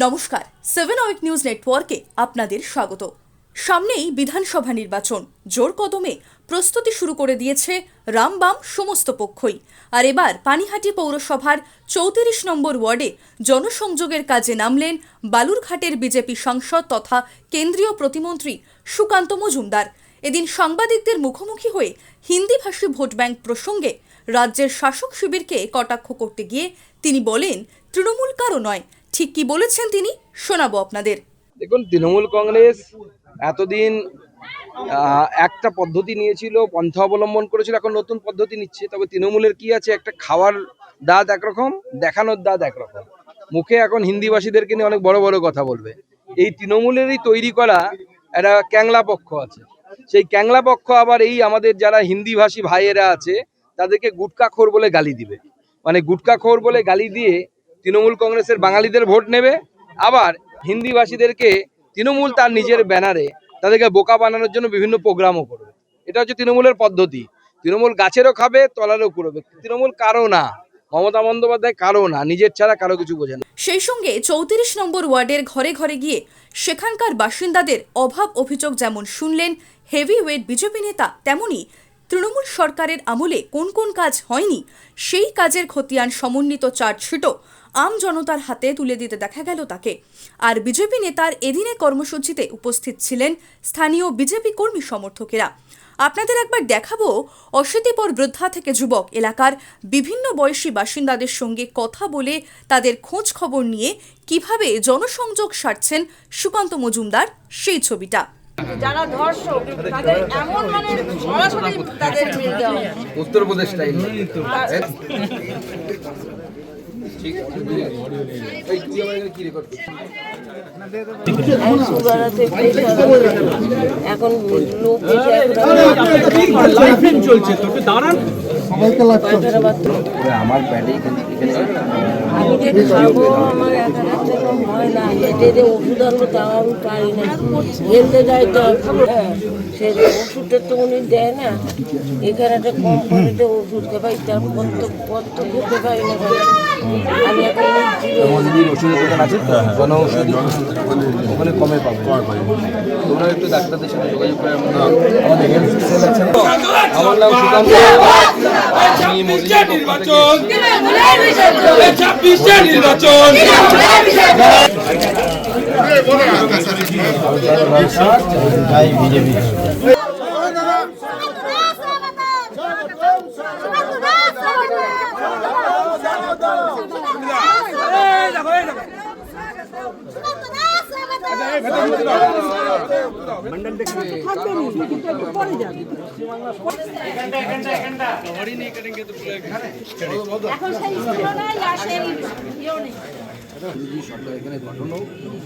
নমস্কার, 7 week news নেটওয়ার্কে আপনাদের স্বাগত। সামনেই বিধানসভা নির্বাচন, জোর কদমে প্রস্তুতি শুরু করে দিয়েছে রামবাম সমস্ত পক্ষই। আর এবার পানিহাটি পৌরসভার 34 নম্বর ওয়ার্ডে জনসংযোগের কাজে নামলেন বালুরঘাটের বিজেপি সাংসদ তথা কেন্দ্রীয় প্রতিমন্ত্রী সুকান্ত মজুমদার। এদিন সাংবাদিকদের মুখোমুখি হয়ে হিন্দিভাষী ভোট ব্যাংক প্রসঙ্গে রাজ্যের শাসক শিবিরকে কটাক্ষ করতে গিয়ে তিনি বলেন, তৃণমূল কারো নয়। ঠিক কি বলেছেন তিনি, শোনাবো আপনাদের। দেখুন, তৃণমূল কংগ্রেস এতদিন একটা পদ্ধতি নিয়েছিল, পন্থা অবলম্বন করেছিল, এখন নতুন পদ্ধতি নিচ্ছে। তবে তৃণমূলের কি আছে, একটা খাওয়ার দাঁত একরকম, দেখানোর দাঁত একরকম। মুখে এখন হিন্দিভাষীদেরকে নিয়ে অনেক বড় বড় কথা বলবে। এই তৃণমূলেরই তৈরি করা একটা ক্যাংলা পক্ষ আছে, সেই ক্যাংলা পক্ষ আবার এই আমাদের যারা হিন্দিভাষী ভাইয়েরা আছে তাদেরকে গুটকাখোর বলে গালি দিবে। মানে গুটকাখোর বলে গালি দিয়ে তৃণমূল কংগ্রেসের বাঙালিদের ভোট নেবে, আবার হিন্দিভাষীদেরকে তৃণমূল তার নিজের ব্যানারে তাদেরকে বোকা বানানোর জন্য বিভিন্ন প্রোগ্রামও করবে। এটা হচ্ছে তৃণমূলের পদ্ধতি। তৃণমূল গাছেরও খাবে, তলারও করবে। তৃণমূল কারো না, মমতা বন্দ্যোপাধ্যায় কারো না, নিজের ছাড়া কারো কিছু বোঝে না। সেই সঙ্গে 34 নম্বর ওয়ার্ডের ঘরে ঘরে গিয়ে সেখানকার বাসিন্দাদের অভাব অভিযোগ যেমন শুনলেন হেভিওয়েট বিজেপি নেতা, তেমনি তৃণমূল সরকারের আমলে কোন কোন কাজ হয়নি সেই কাজের খতিয়ান সমন্বিত চার্জশিটও আম জনতার হাতে তুলে দিতে দেখা গেল তাকে। আর বিজেপি নেতার এদিনে কর্মসূচিতে উপস্থিত ছিলেন স্থানীয় বিজেপি কর্মী সমর্থকেরা। আপনাদের একবার দেখাবো অশীতিপর বৃদ্ধা থেকে যুবক এলাকার বিভিন্ন বয়সী বাসিন্দাদের সঙ্গে কথা বলে তাদের খোঁজ খবর নিয়ে কিভাবে জনসংযোগ সারছেন সুকান্ত মজুমদার, সেই ছবিটা। যারা ধর্ষক তাদের এমন মানে সরাসরি তাদের মেরে দেওয়া উত্তরপ্রদেশ স্টাইল। এখন লোক আমার ব্যাটারি আমি যে খাবো আমার একা হয় না, হেঁটে ওষুধ আনবো তাও আমি পারি না, হেলতে যাই তো সে ওষুধটা তো উনি দেয় না। এখানে একটা কোম্পানিতে ওষুধ খাই, তার কত খেতে পারি না। আমি এখন ওষুধের দোকান আছে তো, জনঔষধি, ওখানে কমে পাবে। তোমরা একটু ডাক্তারদের সাথে যোগাযোগ করে আমাদের হেলথ সেল আছে। আমার নাম সুকান্ত, আমি মোদিজির বিজেপি।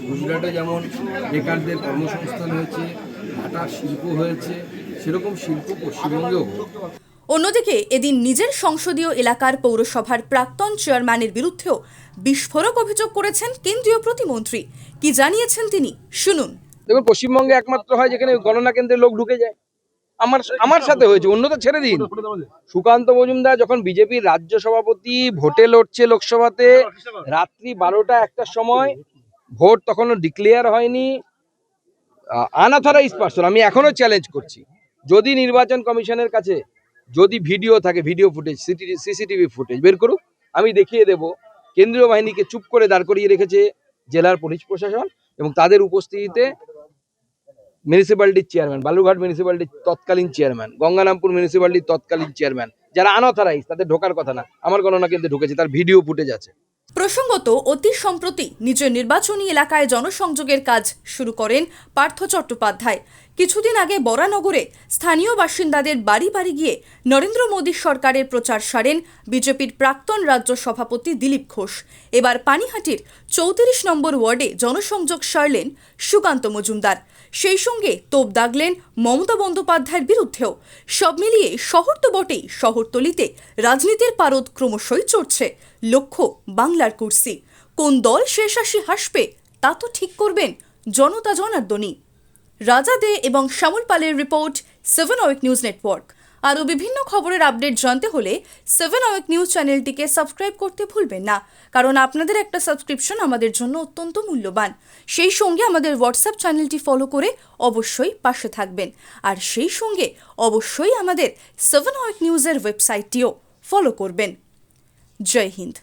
গুজরাটে যেমন বেকারদের কর্মসংস্থান হয়েছে, আটার শিল্প হয়েছে, সেরকম শিল্প পশ্চিমবঙ্গেও। অন্যদিকে এদিন নিজের সংসদীয় এলাকার পৌরসভার প্রাক্তন চেয়ারম্যানের বিরুদ্ধেও বিস্ফোরক অভিযোগ করেছেন কেন্দ্রীয় প্রতিমন্ত্রী। কি জানিয়েছেন তিনি, শুনুন। দেখুন, পশ্চিমবঙ্গে একমাত্র হয় যেখানে গণনা কেন্দ্রে লোক ঢুকে যায়। আমার সাথে হয়েছে, অন্যটা ছেড়ে দিন। সুকান্ত মজুমদার যখন বিজেপির রাজ্য সভাপতি ভোটে লড়ছে লোকসভাতে, রাত্রি 12টা-1টার সময় ভোট তখনও ডিক্লেয়ার হয়নি, আনঅথরাইজড পারসন। আমি এখনো চ্যালেঞ্জ করছি, যদি নির্বাচন কমিশনের কাছে যদি ভিডিও থাকে, ভিডিও ফুটেজ, সিসিটিভি ফুটেজ বের করুক, আমি দেখিয়ে দেব কেন্দ্রীয় বাহিনীকে চুপ করে দাঁড় করিয়ে রেখেছে জেলার পুলিশ প্রশাসন, এবং তাদের উপস্থিতিতে মিউনিসিপ্যালিটির চেয়ারম্যান, বালুরঘাট মিউনিসিপ্যালিটির তৎকালীন চেয়ারম্যান, গঙ্গারামপুর মিউনিসিপ্যালিটির তৎকালীন চেয়ারম্যান, যারা আনঅথরাইজড, তাদের ঢোকার কথা না, আমার গণনা কেন্দ্রে ঢুকেছে, তার ভিডিও ফুটেজ আছে। প্রসঙ্গত, অতি সম্প্রতি নিজের নির্বাচনী এলাকায় জনসংযোগের কাজ শুরু করেন পার্থ চট্টোপাধ্যায়। কিছুদিন আগে বরানগরে স্থানীয় বাসিন্দাদের বাড়ি বাড়ি গিয়ে নরেন্দ্র মোদী সরকারের প্রচার সারেন বিজেপির প্রাক্তন রাজ্য সভাপতি দিলীপ ঘোষ। এবার পানিহাটির 34 নম্বর ওয়ার্ডে জনসংযোগ সারলেন সুকান্ত মজুমদার। সেই সঙ্গে তোপ দাগলেন মমতা বন্দ্যোপাধ্যায়ের বিরুদ্ধেও। সব মিলিয়ে শহর তো বটেই, শহরতলিতে রাজনীতির পারদ ক্রমশই চড়ছে। লক্ষ্য বাংলার কুর্সি। কোন দল শেষ হাসি হাসবে তা তো ঠিক করবেন জনতা জনার্দনই। রাজা দে এবং শ্যামল পালের রিপোর্ট 7 আওয়ার নিউজ নেটওয়ার্ক। আরও বিভিন্ন খবরের আপডেট জানতে হলে 7 আওয়ার নিউজ চ্যানেলটিকে সাবস্ক্রাইব করতে ভুলবেন না, কারণ আপনাদের একটা সাবস্ক্রিপশন আমাদের জন্য অত্যন্ত মূল্যবান। সেই সঙ্গে আমাদের হোয়াটসঅ্যাপ চ্যানেলটি ফলো করে অবশ্যই পাশে থাকবেন, আর সেই সঙ্গে অবশ্যই আমাদের 7 আওয়ার নিউজের ওয়েবসাইটটিও ফলো করবেন। জয় হিন্দ।